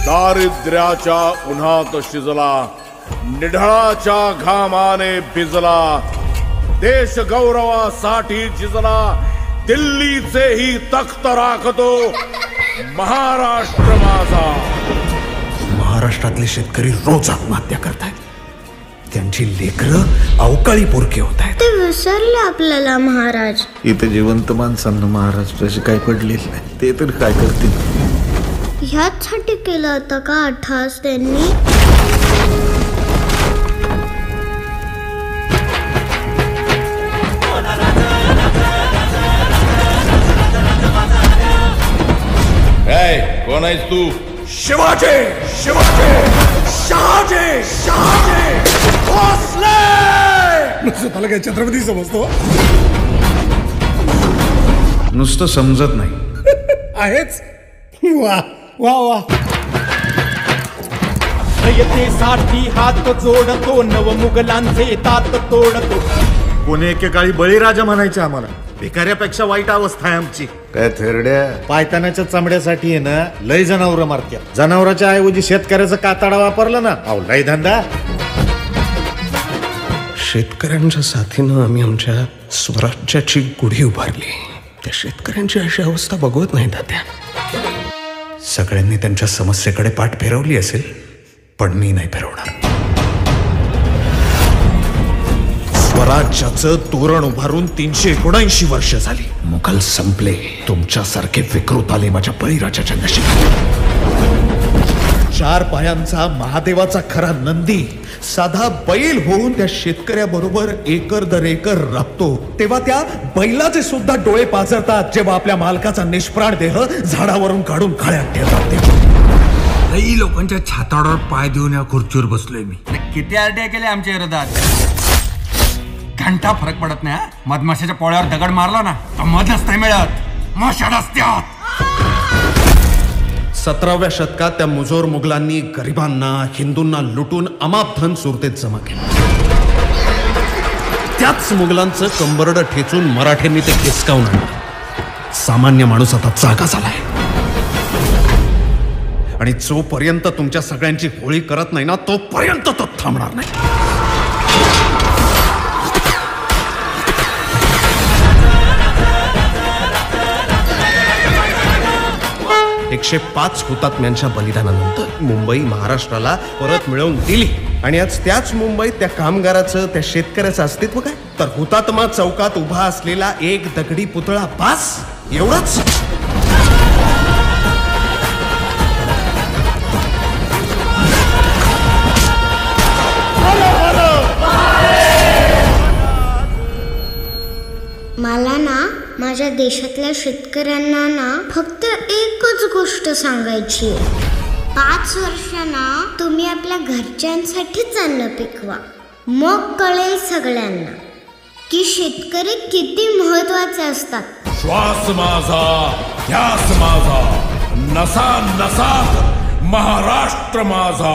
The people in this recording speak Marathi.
दारिद्र्याच्या उन्हात शिजला, निढळाच्या घामाने भिजला, देश गौरवासाठी झिजला, दिल्लीचेही तख्त राखतो महाराष्ट्र माझा. महाराष्ट्रातले शेतकरी रोज आत्महत्या करतायत. त्यांची लेकरं अवकाळी पोरके होत आहेत. ते विसरले आपल्याला महाराज. इथे जिवंत माणसांना महाराष्ट्राशी काय पडलेलं नाही, ते तर काय करतील. ह्याचसाठी केलं होतं का अट्टहास त्यांनी? कोण आहेस तू? शिवाजी, शिवाजी, शहाजी, शहाजी, भोसले. स्वतःला काय छत्रपती समजतो? नुसतं समजत नाही. आहेच. वा वा वा. रयतेसाठी हात जोडतो, नव मुघलांचे तात तोडतो. कोणी एकेकाळी बळीराजा म्हणायचे आम्हाला. भिकाऱ्यापेक्षा वाईट अवस्था आहे आमची. काय थेरड्या पायतानाच्या चमड्यासाठी आहे ना, लय जनावर मारत्या. जनावराच्या ऐवजी शेतकऱ्याचा कातडा वापरला ना, अहो लय धंदा. शेतकऱ्यांच्या साथीनं आम्ही आमच्या स्वराज्याची गुढी उभारली. त्या शेतकऱ्यांची अशी अवस्था बघवत नाही तात्या. सगळ्यांनी त्यांच्या समस्येकडे पाठ फिरवली असेल, पण मी नाही फिरवणार. स्वराज्याचं तोरण उभारून 379 वर्ष झाली. मुघल संपले. तुमच्यासारखे विकृत आले माझ्या बळीराजाच्या नशिबात. 4 पायांचा महादेवाचा खरा नंदी साधा बैल होऊन त्या शेतकऱ्याबरोबर एकर दर एकर राबतो, तेव्हा त्या बैलाचे सुद्धा डोळे पाजरतात जेव्हा आपल्या मालकाचा निष्प्राण देह झाडावरून काढून खाळ्यात ठेवतात. काही लोकांच्या छाताडावर पाय देऊन या खुर्चीवर बसलोय मी. किती आरटीआय केले आमच्या विरोधात, घंटा फरक पडत नाही. मधमाशाच्या पोळ्यावर दगड मारला ना, मध नसते मिळत, माशा नसत्यात. 17व्या शतकात त्या मुजोर मुघलांनी गरिबांना, हिंदूंना लुटून अमाप धन सुरतेत जमा केलं. त्याच मुघलांचं कंबरड ठेचून मराठ्यांनी ते हिसकावून आणलं. सामान्य माणूस आता जागा झालाय. आणि जोपर्यंत तुमच्या सगळ्यांची होळी करत नाही ना, तोपर्यंत तो थांबणार नाही. 105 हुतात्म्यांच्या बलिदानानंतर मुंबई महाराष्ट्राला परत मिळवून दिली. आणि आज त्याच मुंबईत त्या कामगाराचं, त्या शेतकऱ्याचं अस्तित्व काय? तर हुतात्मा चौकात उभा असलेला एक दगडी पुतळा बास, एवढंच. मला ना माझ्या देशातल्या शेतकऱ्यांना ना फक्त एकच गोष्ट सांगायची आहे. 5 वर्षांना तुम्ही आपल्या घरच्यांसाठीच अन्न पिकवा. मग कळेल सगळ्यांना की शेतकरी किती महत्वाचे असतात. श्वास माझा, ध्यास माझा, नसा नसात महाराष्ट्र माझा.